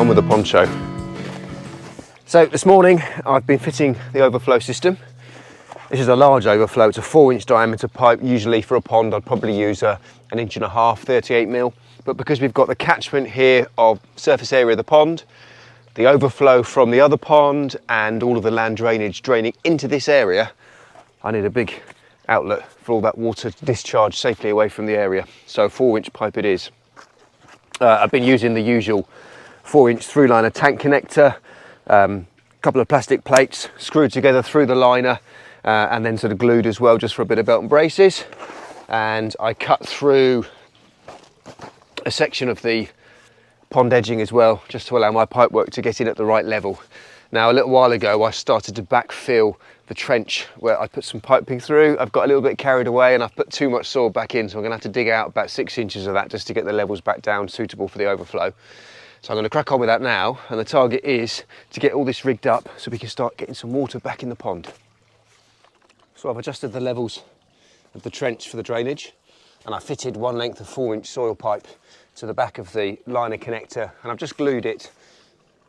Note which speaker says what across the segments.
Speaker 1: on with the poncho. So this morning I've been fitting the overflow system. This is a large overflow, it's a 4-inch diameter pipe. Usually for a pond I'd probably use an 1.5 inch, 38mm. But because we've got the catchment here of surface area of the pond, the overflow from the other pond and all of the land drainage draining into this area, I need a big outlet for all that water to discharge safely away from the area. So 4-inch pipe it is. I've been using the usual 4-inch through liner tank connector, a couple of plastic plates screwed together through the liner and then sort of glued as well, just for a bit of belt and braces. And I cut through a section of the pond edging as well, just to allow my pipework to get in at the right level. Now, a little while ago, I started to backfill the trench where I put some piping through. I've got a little bit carried away and I've put too much soil back in, so I'm going to have to dig out about 6 inches of that just to get the levels back down suitable for the overflow. So I'm going to crack on with that now, and the target is to get all this rigged up so we can start getting some water back in the pond. So I've adjusted the levels of the trench for the drainage, and I fitted 1 length of 4-inch soil pipe to the back of the liner connector, and I've just glued it.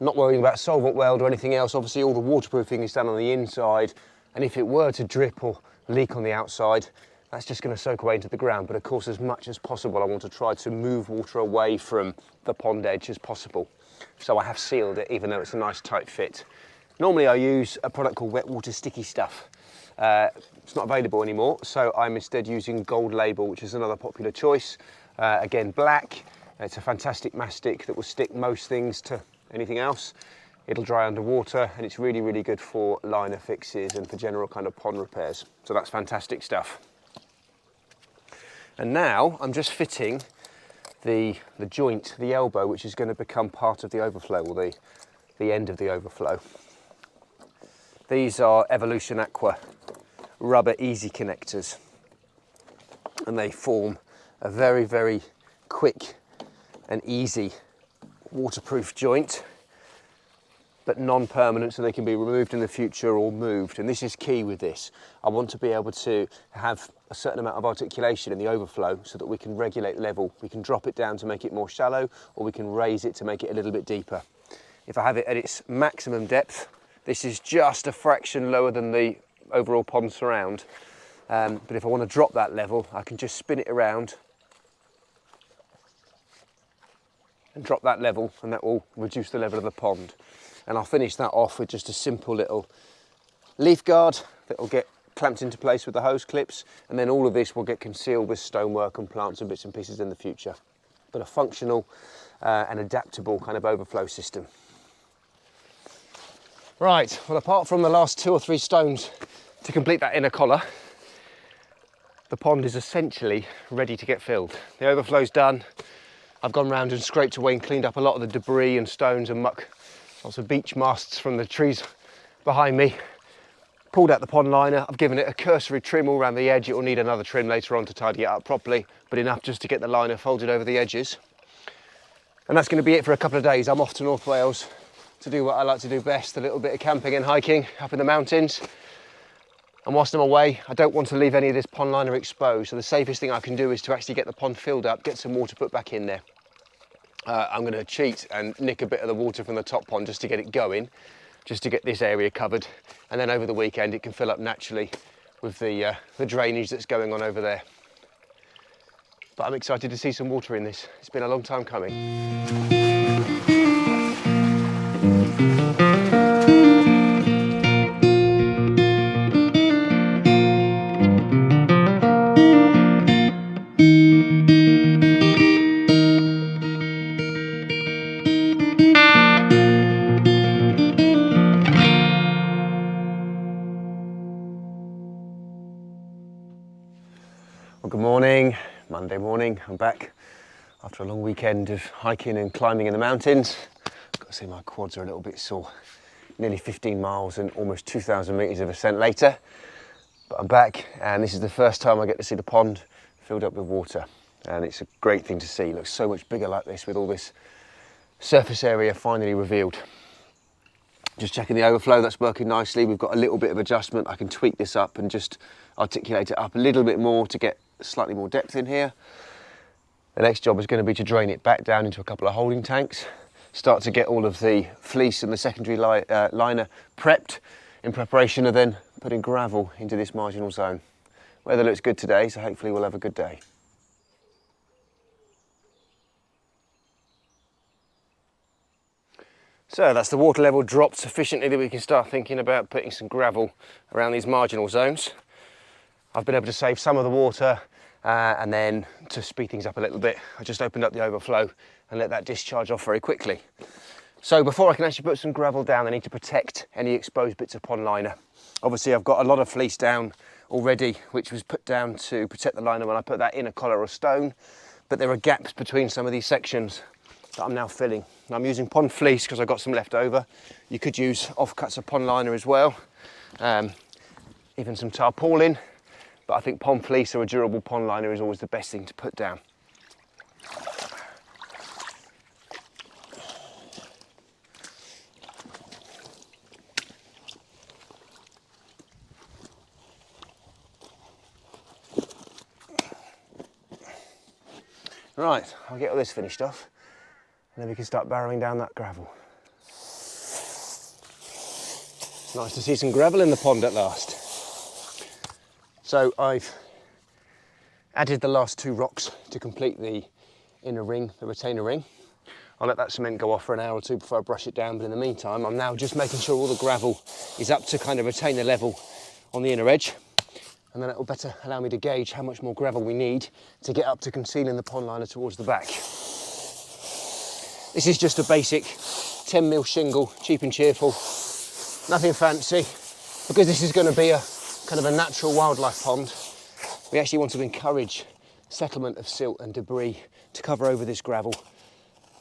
Speaker 1: Not worrying about solvent weld or anything else. Obviously all the waterproofing is done on the inside, and if it were to drip or leak on the outside, that's just going to soak away into the ground. But of course, as much as possible, I want to try to move water away from the pond edge as possible. So I have sealed it, even though it's a nice tight fit. Normally I use a product called wet water sticky stuff. It's not available anymore, so I'm instead using Gold Label, which is another popular choice. Again, black. It's a fantastic mastic that will stick most things to anything else. It'll dry underwater, and it's really, really good for liner fixes and for general kind of pond repairs. So that's fantastic stuff. And now I'm just fitting the joint, the elbow, which is going to become part of the overflow, or the end of the overflow. These are Evolution Aqua rubber easy connectors, and they form a very, very quick and easy waterproof joint, but non-permanent, so they can be removed in the future or moved. And this is key with this. I want to be able to have a certain amount of articulation in the overflow so that we can regulate the level. We can drop it down to make it more shallow, or we can raise it to make it a little bit deeper. If I have it at its maximum depth, this is just a fraction lower than the overall pond surround. But if I want to drop that level, I can just spin it around and drop that level, and that will reduce the level of the pond. And I'll finish that off with just a simple little leaf guard that will get clamped into place with the hose clips, and then all of this will get concealed with stonework and plants and bits and pieces in the future. But a functional and adaptable kind of overflow system. Right, well, apart from the last 2 or 3 stones to complete that inner collar, the pond is essentially ready to get filled. The overflow's done. I've gone round and scraped away and cleaned up a lot of the debris and stones and muck, lots of beech masts from the trees behind me. Pulled out the pond liner. I've given it a cursory trim all around the edge. It will need another trim later on to tidy it up properly, but enough just to get the liner folded over the edges. And that's going to be it for a couple of days. I'm off to North Wales to do what I like to do best, a little bit of camping and hiking up in the mountains. And whilst I'm away, I don't want to leave any of this pond liner exposed, so the safest thing I can do is to actually get the pond filled up, get some water put back in there. I'm going to cheat and nick a bit of the water from the top pond just to get it going, just to get this area covered, and then over the weekend it can fill up naturally with the drainage that's going on over there. But I'm excited to see some water in this. It's been a long time coming. Well, good morning, Monday morning. I'm back after a long weekend of hiking and climbing in the mountains. I've got to say my quads are a little bit sore. Nearly 15 miles and almost 2,000 metres of ascent later. But I'm back, and this is the first time I get to see the pond filled up with water. And it's a great thing to see. It looks so much bigger like this with all this surface area finally revealed. Just checking the overflow, that's working nicely. We've got a little bit of adjustment. I can tweak this up and just articulate it up a little bit more to get slightly more depth in here. The next job is going to be to drain it back down into a couple of holding tanks start to get all of the fleece and the secondary liner prepped in preparation of then putting gravel into this marginal zone. Weather looks good today, so hopefully we'll have a good day. So that's the water level dropped sufficiently that we can start thinking about putting some gravel around these marginal zones. I've been able to save some of the water and then to speed things up a little bit, I just opened up the overflow and let that discharge off very quickly. So before I can actually put some gravel down, I need to protect any exposed bits of pond liner. Obviously I've got a lot of fleece down already, which was put down to protect the liner when I put that in a collar or stone, but there are gaps between some of these sections that I'm now filling. And I'm using pond fleece because I've got some left over. You could use offcuts of pond liner as well, even some tarpaulin, but I think pond fleece or a durable pond liner is always the best thing to put down. Right, I'll get all this finished off and then we can start barrowing down that gravel. It's nice to see some gravel in the pond at last. So I've added the last 2 rocks to complete the inner ring, the retainer ring. I'll let that cement go off for an hour or 2 before I brush it down, but in the meantime I'm now just making sure all the gravel is up to kind of retainer level on the inner edge, and then it will better allow me to gauge how much more gravel we need to get up to concealing the pond liner towards the back. This is just a basic 10mm shingle, cheap and cheerful, nothing fancy. Because this is going to be a kind of a natural wildlife pond, we actually want to encourage settlement of silt and debris to cover over this gravel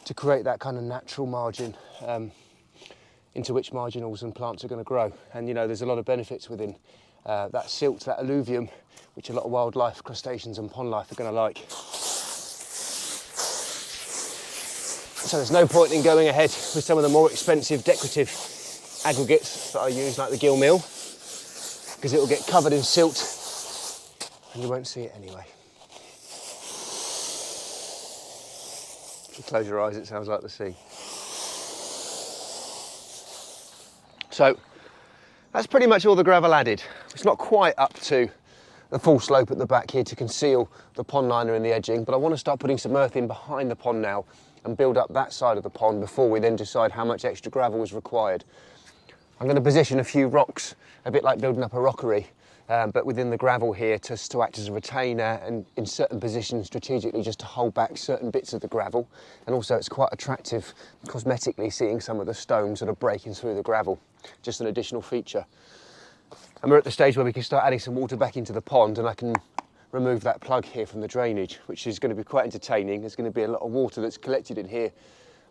Speaker 1: to create that kind of natural margin into which marginals and plants are going to grow. And you know, there's a lot of benefits within that silt, that alluvium, which a lot of wildlife, crustaceans and pond life are going to like. So there's no point in going ahead with some of the more expensive decorative aggregates that I use, like the gill mill, because it will get covered in silt and you won't see it anyway. If you close your eyes, it sounds like the sea. So that's pretty much all the gravel added. It's not quite up to the full slope at the back here to conceal the pond liner in the edging, but I want to start putting some earth in behind the pond now and build up that side of the pond before we then decide how much extra gravel is required. I'm going to position a few rocks, a bit like building up a rockery, but within the gravel here to act as a retainer, and in certain positions strategically just to hold back certain bits of the gravel. And also it's quite attractive cosmetically seeing some of the stones that are breaking through the gravel, just an additional feature. And we're at the stage where we can start adding some water back into the pond, and I can remove that plug here from the drainage, which is going to be quite entertaining. There's going to be a lot of water that's collected in here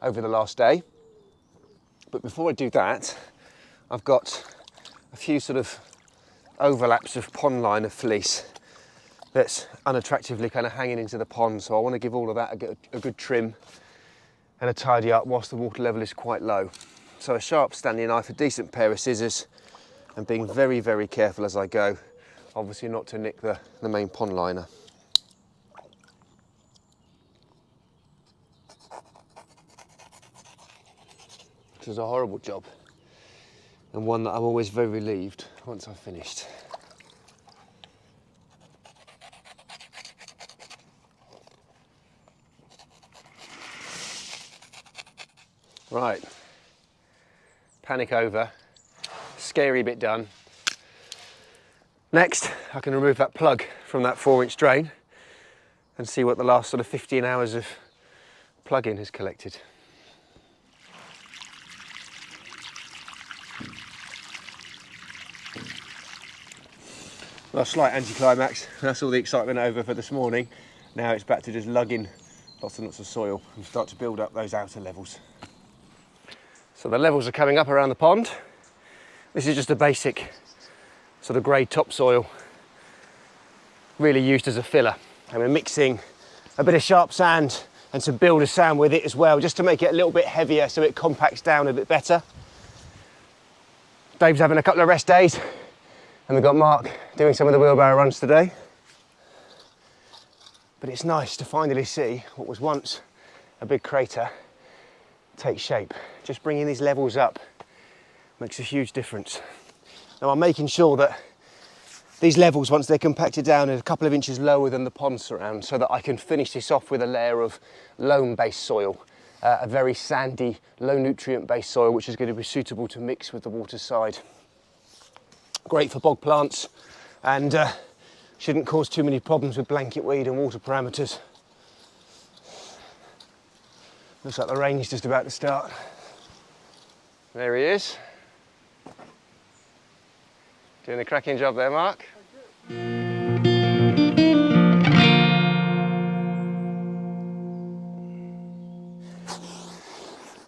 Speaker 1: over the last day. But before I do that, I've got a few sort of overlaps of pond liner fleece that's unattractively kind of hanging into the pond, so I want to give all of that a good trim and a tidy up whilst the water level is quite low. So a sharp Stanley knife, a decent pair of scissors, and being very, very careful as I go, obviously not to nick the main pond liner. This is a horrible job, and one that I'm always very relieved once I've finished. Right, panic over, scary bit done. Next, I can remove that plug from that 4-inch drain and see what the last sort of 15 hours of plug-in has collected. Well, slight anticlimax. That's all the excitement over for this morning. Now it's back to just lugging lots and lots of soil and start to build up those outer levels. So the levels are coming up around the pond. This is just a basic sort of grey topsoil, really used as a filler. And we're mixing a bit of sharp sand and some builder sand with it as well, just to make it a little bit heavier so it compacts down a bit better. Dave's having a couple of rest days, and we've got Mark doing some of the wheelbarrow runs today. But it's nice to finally see what was once a big crater take shape. Just bringing these levels up makes a huge difference. Now I'm making sure that these levels, once they're compacted down, are a couple of inches lower than the pond surround, so that I can finish this off with a layer of loam-based soil, a very sandy, low nutrient-based soil, which is going to be suitable to mix with the water side. Great for bog plants, and shouldn't cause too many problems with blanket weed and water parameters. Looks like the rain's just about to start. There he is. Doing a cracking job there, Mark.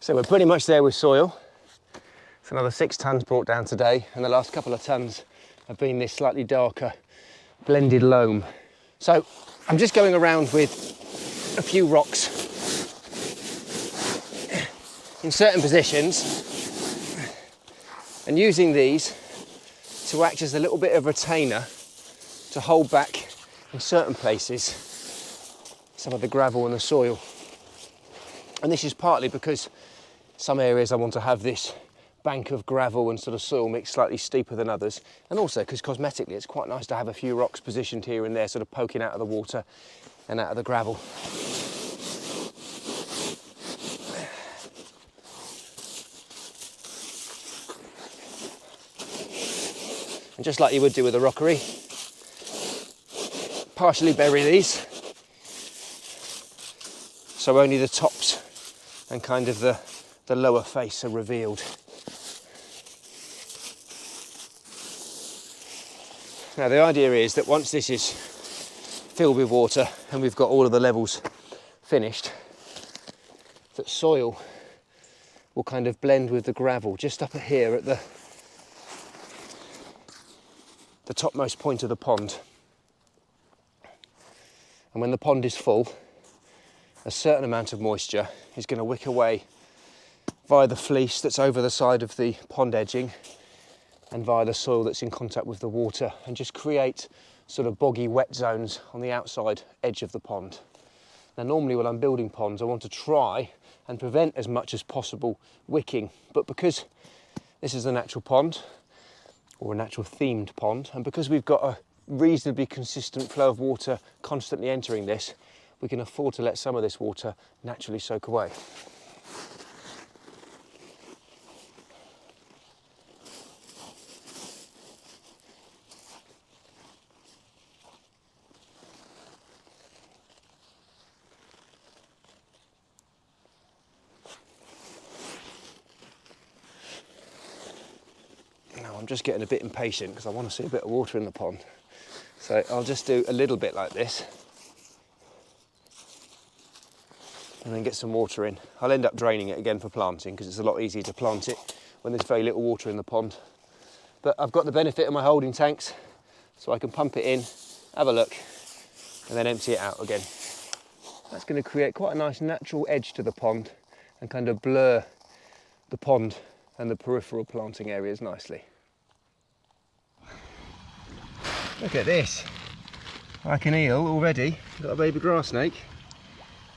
Speaker 1: So we're pretty much there with soil. It's another 6 tonnes brought down today, and the last couple of tonnes have been this slightly darker blended loam. So I'm just going around with a few rocks in certain positions and using these to act as a little bit of retainer to hold back in certain places some of the gravel and the soil. And this is partly because some areas I want to have this bank of gravel and sort of soil mix slightly steeper than others, and also because cosmetically it's quite nice to have a few rocks positioned here and there, sort of poking out of the water and out of the gravel. And just like you would do with a rockery, partially bury these, so only the tops and kind of the lower face are revealed. Now the idea is that once this is filled with water and we've got all of the levels finished, that soil will kind of blend with the gravel just up here at the topmost point of the pond. And when the pond is full, a certain amount of moisture is going to wick away via the fleece that's over the side of the pond edging and via the soil that's in contact with the water, and just create sort of boggy wet zones on the outside edge of the pond. Now normally when I'm building ponds I want to try and prevent as much as possible wicking, but because this is a natural pond or a natural themed pond, and because we've got a reasonably consistent flow of water constantly entering this, we can afford to let some of this water naturally soak away. I'm just getting a bit impatient because I want to see a bit of water in the pond. So I'll just do a little bit like this and then get some water in. I'll end up draining it again for planting because it's a lot easier to plant it when there's very little water in the pond. But I've got the benefit of my holding tanks, so I can pump it in, have a look, and then empty it out again. That's going to create quite a nice natural edge to the pond and kind of blur the pond and the peripheral planting areas nicely. Look at this, like an eel already, got a baby grass snake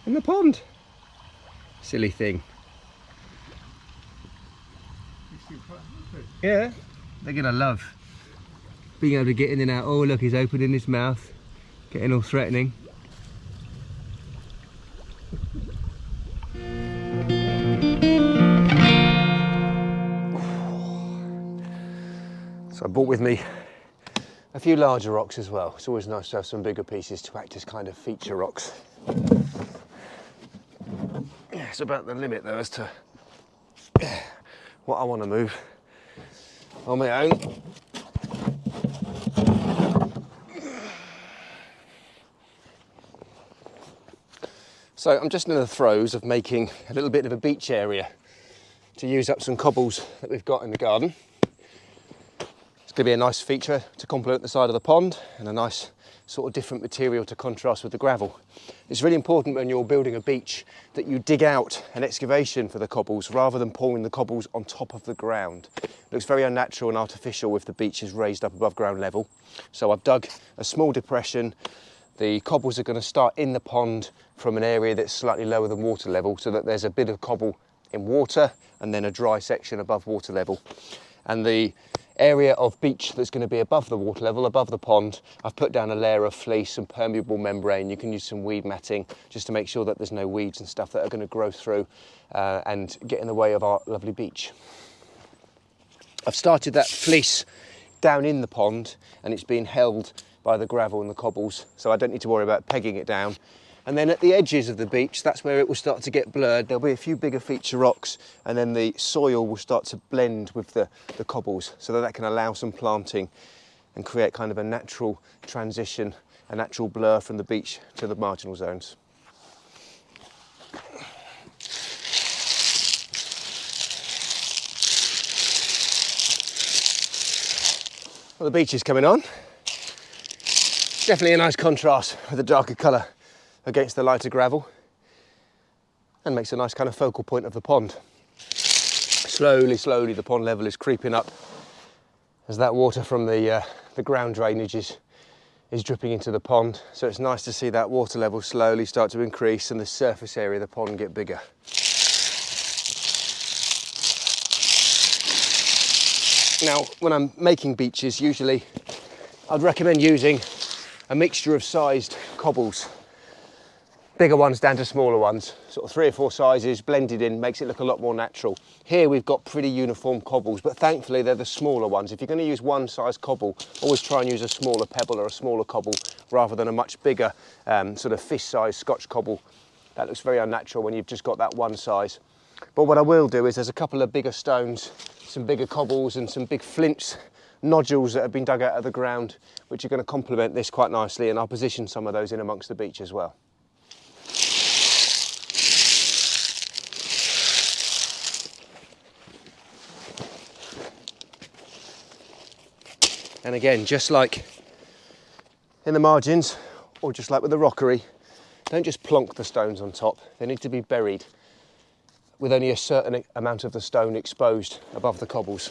Speaker 1: in the pond. Silly thing. Yeah, they're gonna love being able to get in and out. Oh look, he's opening his mouth, getting all threatening. So I brought with me a few larger rocks as well. It's always nice to have some bigger pieces to act as kind of feature rocks. It's about the limit though as to what I want to move on my own. So I'm just in the throes of making a little bit of a beach area to use up some cobbles that we've got in the garden. It's going to be a nice feature to complement the side of the pond and a nice sort of different material to contrast with the gravel. It's really important when you're building a beach that you dig out an excavation for the cobbles rather than pouring the cobbles on top of the ground. It looks very unnatural and artificial if the beach is raised up above ground level. So I've dug a small depression. The cobbles are going to start in the pond from an area that's slightly lower than water level, so that there's a bit of cobble in water and then a dry section above water level. And the area of beach that's going to be above the water level, above the pond, I've put down a layer of fleece and permeable membrane. You can use some weed matting just to make sure that there's no weeds and stuff that are going to grow through and get in the way of our lovely beach. I've started that fleece down in the pond and it's been held by the gravel and the cobbles, so I don't need to worry about pegging it down. And then at the edges of the beach, that's where it will start to get blurred. There'll be a few bigger feature rocks and then the soil will start to blend with the cobbles so that can allow some planting and create kind of a natural transition, a natural blur from the beach to the marginal zones. Well, the beach is coming on. Definitely a nice contrast with the darker colour against the lighter gravel and makes a nice kind of focal point of the pond. Slowly, slowly the pond level is creeping up as that water from the ground drainage is dripping into the pond. So it's nice to see that water level slowly start to increase and the surface area of the pond get bigger. Now, when I'm making beaches, usually I'd recommend using a mixture of sized cobbles. Bigger ones down to smaller ones, sort of 3 or 4 sizes blended in, makes it look a lot more natural. Here we've got pretty uniform cobbles, but thankfully they're the smaller ones. If you're going to use one size cobble, always try and use a smaller pebble or a smaller cobble rather than a much bigger sort of fish-sized Scotch cobble. That looks very unnatural when you've just got that one size. But what I will do is there's a couple of bigger stones, some bigger cobbles and some big flints, nodules that have been dug out of the ground, which are going to complement this quite nicely, and I'll position some of those in amongst the beach as well. And again, just like in the margins, or just like with the rockery, don't just plonk the stones on top. They need to be buried with only a certain amount of the stone exposed above the cobbles.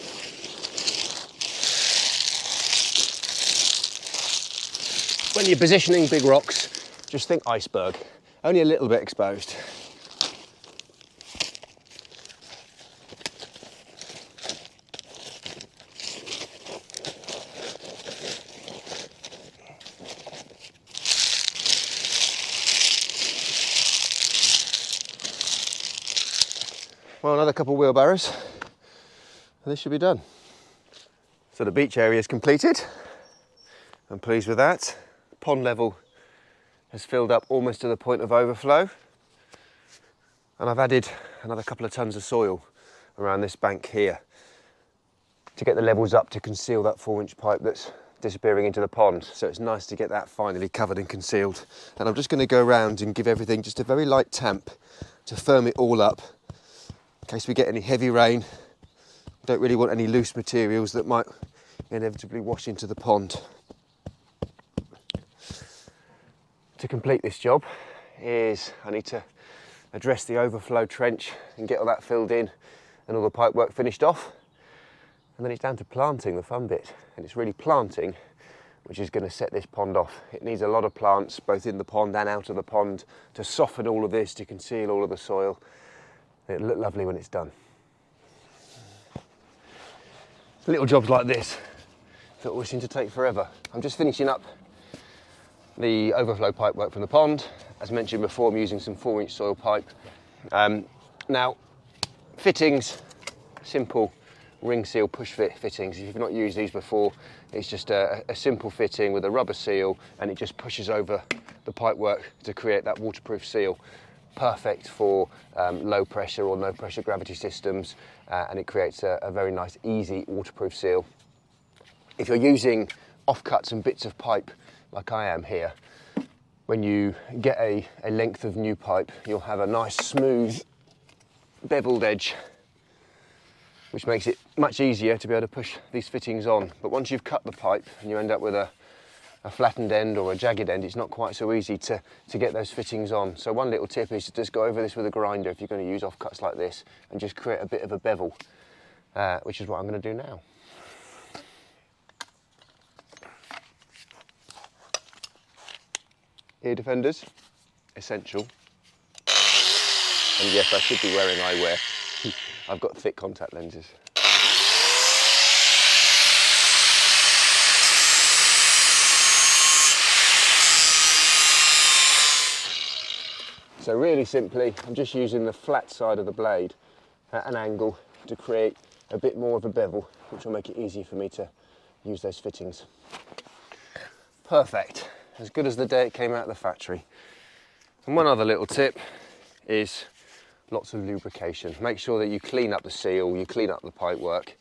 Speaker 1: When you're positioning big rocks, just think iceberg, only a little bit exposed. Well, another couple of wheelbarrows and this should be done. So the beach area is completed. I'm pleased with that. Pond level has filled up almost to the point of overflow. And I've added another couple of tons of soil around this bank here to get the levels up to conceal that 4-inch pipe that's disappearing into the pond. So it's nice to get that finally covered and concealed. And I'm just going to go around and give everything just a very light tamp to firm it all up in case we get any heavy rain. Don't really want any loose materials that might inevitably wash into the pond. To complete this job is I need to address the overflow trench and get all that filled in and all the pipe work finished off. And then it's down to planting, the fun bit. And it's really planting which is going to set this pond off. It needs a lot of plants both in the pond and out of the pond to soften all of this, to conceal all of the soil. It'll look lovely when it's done. Little jobs like this that always seem to take forever. I'm just finishing up the overflow pipe work from the pond. As mentioned before, I'm using some 4-inch soil pipe. Now, fittings, simple ring seal push fit fittings. If you've not used these before, it's just a simple fitting with a rubber seal and it just pushes over the pipe work to create that waterproof seal. Perfect for low pressure or no pressure gravity systems, and it creates a very nice, easy waterproof seal. If you're using offcuts and bits of pipe like I am here, when you get a length of new pipe, you'll have a nice smooth beveled edge, which makes it much easier to be able to push these fittings on. But once you've cut the pipe and you end up with a flattened end or a jagged end, it's not quite so easy to get those fittings on. So one little tip is to just go over this with a grinder if you're going to use offcuts like this and just create a bit of a bevel, which is what I'm going to do now. Ear defenders, essential. And yes, I should be wearing eyewear. I've got thick contact lenses. So really simply, I'm just using the flat side of the blade at an angle to create a bit more of a bevel, which will make it easier for me to use those fittings. Perfect, as good as the day it came out of the factory. And one other little tip is lots of lubrication. Make sure that you clean up the seal, you clean up the pipework.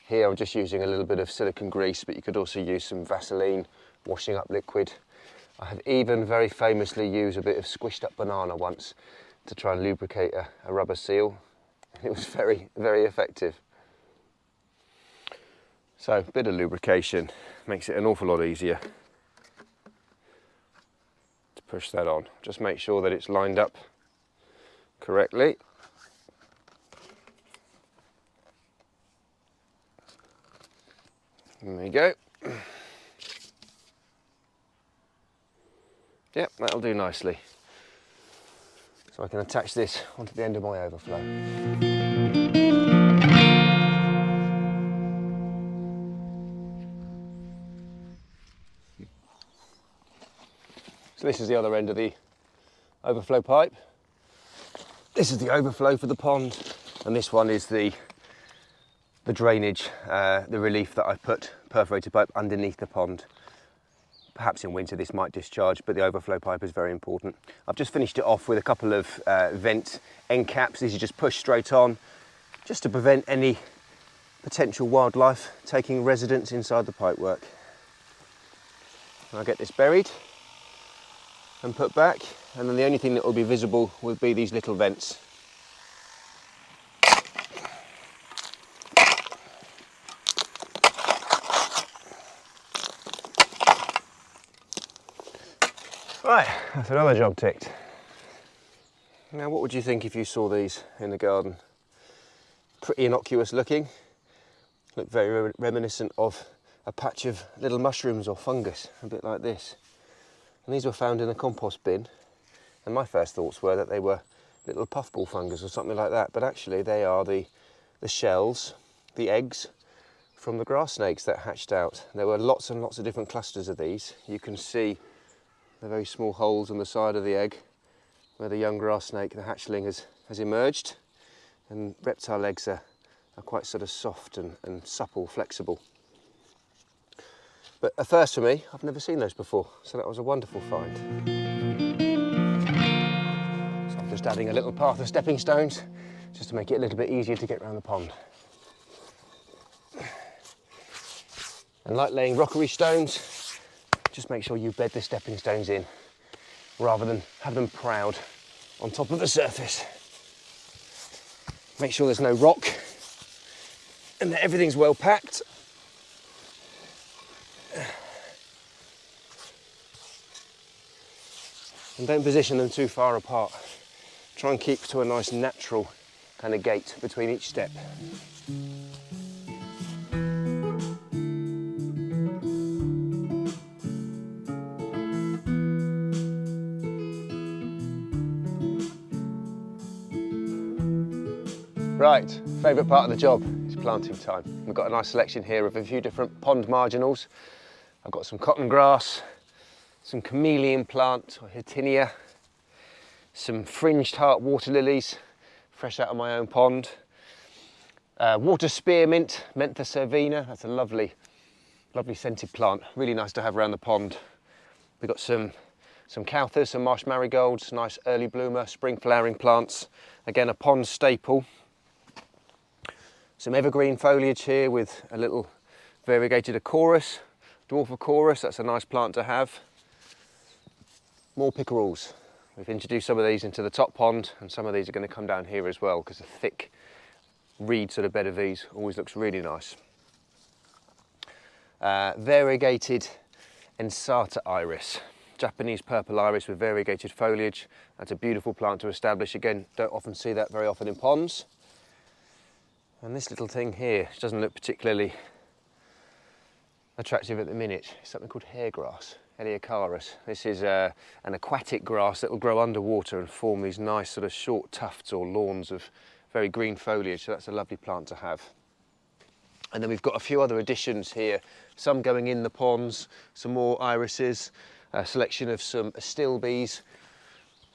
Speaker 1: Here I'm just using a little bit of silicone grease, but you could also use some Vaseline washing up liquid. I have even very famously used a bit of squished up banana once to try and lubricate a rubber seal. It was very, very effective. So a bit of lubrication makes it an awful lot easier to push that on. Just make sure that it's lined up correctly. There we go. Yep, that'll do nicely. So I can attach this onto the end of my overflow. So this is the other end of the overflow pipe. This is the overflow for the pond, and this one is the drainage, the relief that I put perforated pipe underneath the pond. Perhaps in winter this might discharge, but the overflow pipe is very important. I've just finished it off with a couple of vent end caps. These are just pushed straight on, just to prevent any potential wildlife taking residence inside the pipework. I'll get this buried and put back, and then the only thing that will be visible will be these little vents. Right, that's another job ticked. Now what would you think if you saw these in the garden? Pretty innocuous looking, look very reminiscent of a patch of little mushrooms or fungus, a bit like this. And these were found in a compost bin, and my first thoughts were that they were little puffball fungus or something like that, but actually they are the shells, the eggs from the grass snakes that hatched out. There were lots and lots of different clusters of these. You can see the very small holes on the side of the egg where the young grass snake, the hatchling, has emerged, and reptile eggs are quite sort of soft and supple, flexible. But a first for me, I've never seen those before, so that was a wonderful find. So I'm just adding a little path of stepping stones just to make it a little bit easier to get around the pond. And like laying rockery stones, just make sure you bed the stepping stones in rather than have them proud on top of the surface. Make sure there's no rock and that everything's well packed. And don't position them too far apart. Try and keep to a nice natural kind of gate between each step. Right, favourite part of the job is planting time. We've got a nice selection here of a few different pond marginals. I've got some cotton grass, some chameleon plant, or Hitinia, some fringed heart water lilies, fresh out of my own pond. Water spearmint, Mentha cervina, that's a lovely, lovely scented plant, really nice to have around the pond. We've got some cowthers, some marsh marigolds, nice early bloomer, spring flowering plants. Again, a pond staple. Some evergreen foliage here with a little variegated Acorus, dwarf Acorus, that's a nice plant to have. More pickerels. We've introduced some of these into the top pond, and some of these are going to come down here as well, because a thick reed sort of bed of these always looks really nice. Variegated Ensata iris, Japanese purple iris with variegated foliage. That's a beautiful plant to establish. Again, don't often see that very often in ponds. And this little thing here, which doesn't look particularly attractive at the minute, is something called hairgrass, Heliocarus. This is an aquatic grass that will grow underwater and form these nice sort of short tufts or lawns of very green foliage, so that's a lovely plant to have. And then we've got a few other additions here, some going in the ponds, some more irises, a selection of some astilbes,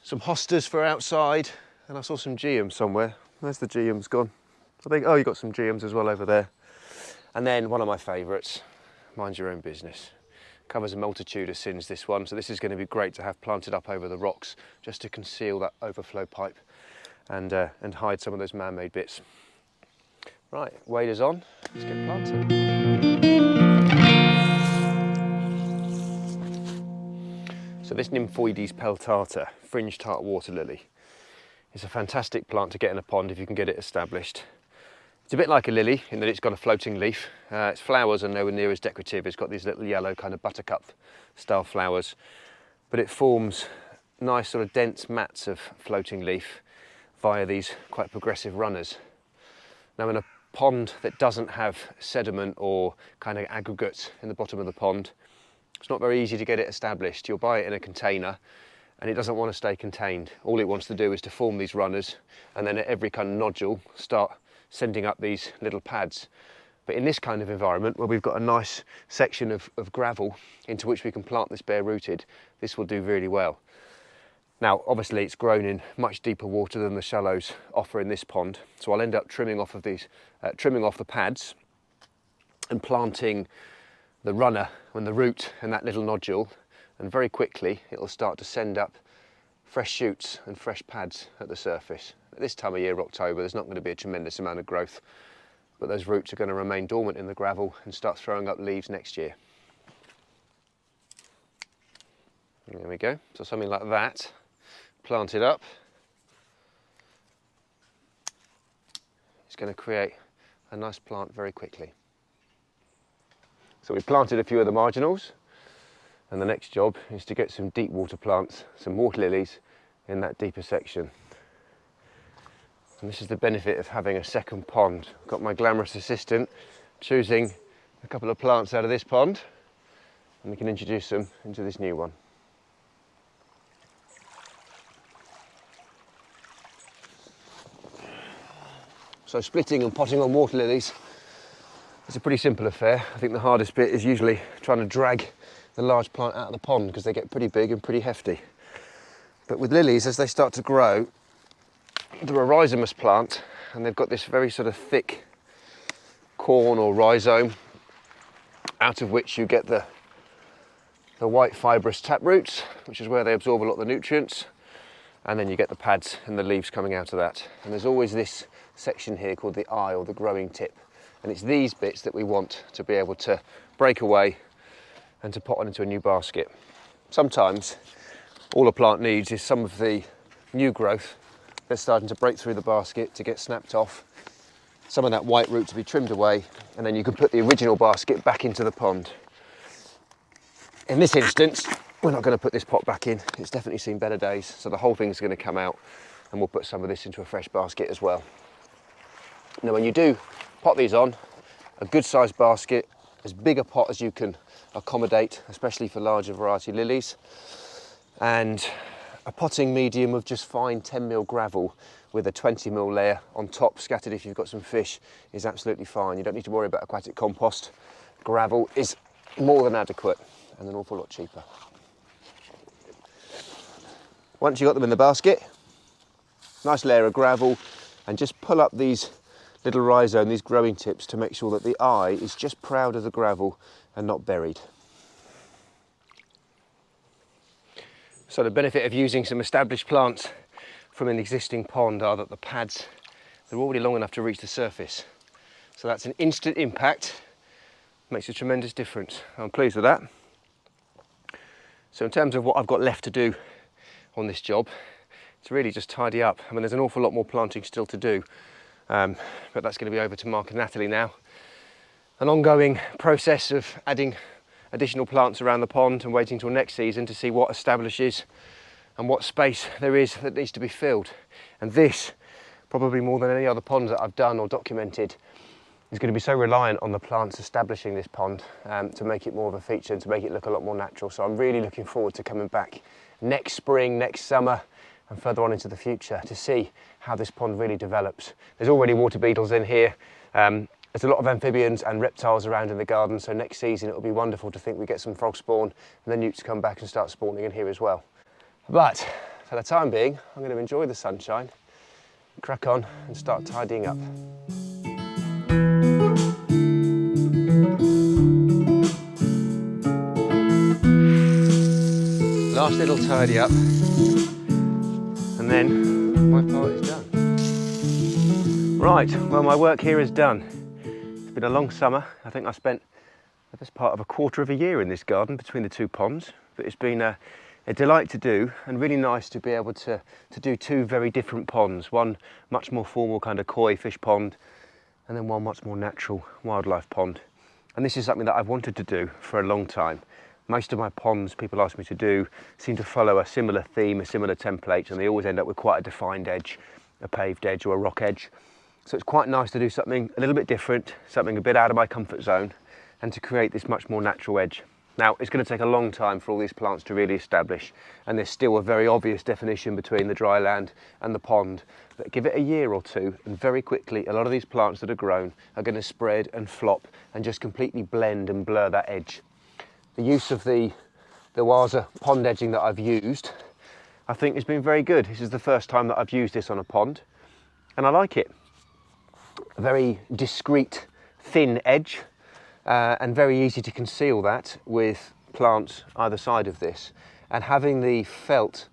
Speaker 1: some hostas for outside, and I saw some geums somewhere. Where's the geums gone? I think, oh, you've got some geums as well over there. And then one of my favourites, mind your own business. Covers a multitude of sins, this one, so this is going to be great to have planted up over the rocks just to conceal that overflow pipe and hide some of those man-made bits. Right, waders on, let's get planted. So this Nymphoides peltata, fringe tart water lily, is a fantastic plant to get in a pond if you can get it established. It's a bit like a lily in that it's got a floating leaf. Its flowers are nowhere near as decorative. It's got these little yellow kind of buttercup style flowers, but it forms nice sort of dense mats of floating leaf via these quite progressive runners. Now in a pond that doesn't have sediment or kind of aggregates in the bottom of the pond, it's not very easy to get it established. You'll buy it in a container and it doesn't want to stay contained. All it wants to do is to form these runners and then at every kind of nodule start sending up these little pads. But in this kind of environment where we've got a nice section of gravel into which we can plant this bare rooted, this will do really well. Now obviously it's grown in much deeper water than the shallows offer in this pond, so I'll end up trimming off the pads and planting the runner and the root and that little nodule, and very quickly it'll start to send up fresh shoots and fresh pads at the surface. At this time of year, October, there's not going to be a tremendous amount of growth, but those roots are going to remain dormant in the gravel and start throwing up leaves next year. There we go, so something like that, planted up. It's going to create a nice plant very quickly. So we planted a few of the marginals, and the next job is to get some deep water plants, some water lilies in that deeper section. And this is the benefit of having a second pond. I've got my glamorous assistant choosing a couple of plants out of this pond, and we can introduce them into this new one. So splitting and potting on water lilies is a pretty simple affair. I think the hardest bit is usually trying to drag the large plant out of the pond because they get pretty big and pretty hefty. But with lilies, as they start to grow, they're a rhizomous plant and they've got this very sort of thick corn or rhizome out of which you get the white fibrous taproots, which is where they absorb a lot of the nutrients, and then you get the pads and the leaves coming out of that. And there's always this section here called the eye or the growing tip, and it's these bits that we want to be able to break away and to pot on into a new basket. Sometimes all a plant needs is some of the new growth that's starting to break through the basket to get snapped off, some of that white root to be trimmed away, and then you can put the original basket back into the pond. In this instance, we're not going to put this pot back in. It's definitely seen better days, so the whole thing's going to come out and we'll put some of this into a fresh basket as well. Now when you do pot these on, a good sized basket, as big a pot as you can accommodate, especially for larger variety lilies, and a potting medium of just fine 10mm gravel with a 20mm layer on top scattered if you've got some fish is absolutely fine. You don't need to worry about aquatic compost. Gravel is more than adequate and an awful lot cheaper. Once you've got them in the basket, nice layer of gravel, and just pull up these little rhizome, these growing tips, to make sure that the eye is just proud of the gravel and not buried. So the benefit of using some established plants from an existing pond are that the pads, they're already long enough to reach the surface. So that's an instant impact, makes a tremendous difference. I'm pleased with that. So in terms of what I've got left to do on this job, it's really just tidy up. I mean, there's an awful lot more planting still to do, but that's going to be over to Mark and Natalie now. An ongoing process of adding additional plants around the pond and waiting till next season to see what establishes and what space there is that needs to be filled. And this, probably more than any other ponds that I've done or documented, is going to be so reliant on the plants establishing this pond to make it more of a feature and to make it look a lot more natural. So I'm really looking forward to coming back next spring, next summer, and further on into the future to see how this pond really develops. There's already water beetles in here. There's a lot of amphibians and reptiles around in the garden, so next season it'll be wonderful to think we get some frog spawn and the newts come back and start spawning in here as well. But for the time being, I'm going to enjoy the sunshine, crack on and start tidying up. Last little tidy up, and then my part is done. Right, well, my work here is done. It's been a long summer. I think I spent the best part of a quarter of a year in this garden between the two ponds, but it's been a delight to do, and really nice to be able to do two very different ponds. One much more formal kind of koi fish pond, and then one much more natural wildlife pond. And this is something that I've wanted to do for a long time. Most of my ponds people ask me to do seem to follow a similar theme, a similar template, and they always end up with quite a defined edge, a paved edge or a rock edge. So it's quite nice to do something a little bit different, something a bit out of my comfort zone, and to create this much more natural edge. Now, it's going to take a long time for all these plants to really establish, and there's still a very obvious definition between the dry land and the pond. But give it a year or two, and very quickly, a lot of these plants that are grown are going to spread and flop and just completely blend and blur that edge. The use of the Waza pond edging that I've used, I think has been very good. This is the first time that I've used this on a pond, and I like it. A very discreet, thin edge, and very easy to conceal that with plants either side of this. And having the felt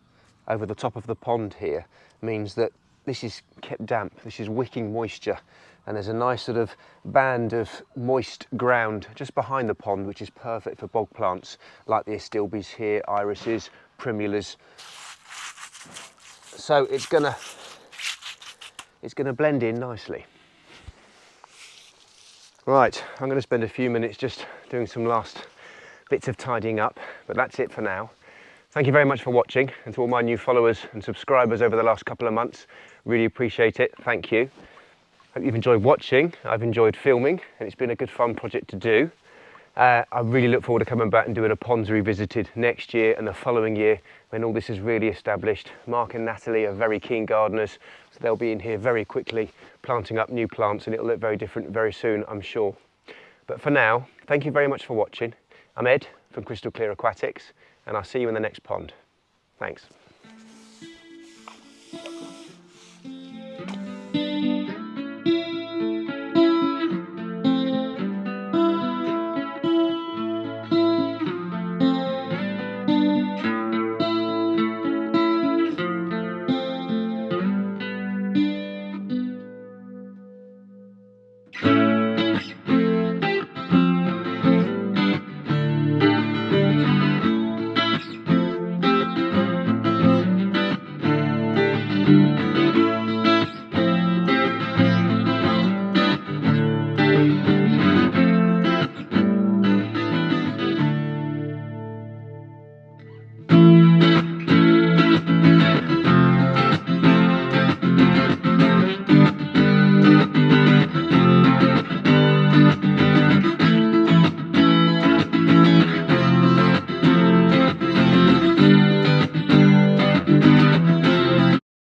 Speaker 1: over the top of the pond here means that this is kept damp, this is wicking moisture, and there's a nice sort of band of moist ground just behind the pond, which is perfect for bog plants like the astilbes here, irises, primulas. So it's gonna blend in nicely. Right, I'm going to spend a few minutes just doing some last bits of tidying up, but that's it for now. Thank you very much for watching, and to all my new followers and subscribers over the last couple of months, really appreciate it. Thank you. Hope you've enjoyed watching. I've enjoyed filming, and it's been a good fun project to do. I really look forward to coming back and doing a Ponds Revisited next year and the following year when all this is really established. Mark and Natalie are very keen gardeners, so they'll be in here very quickly planting up new plants, and it'll look very different very soon, I'm sure. But for now, thank you very much for watching. I'm Ed from Crystal Clear Aquatics, and I'll see you in the next pond. Thanks.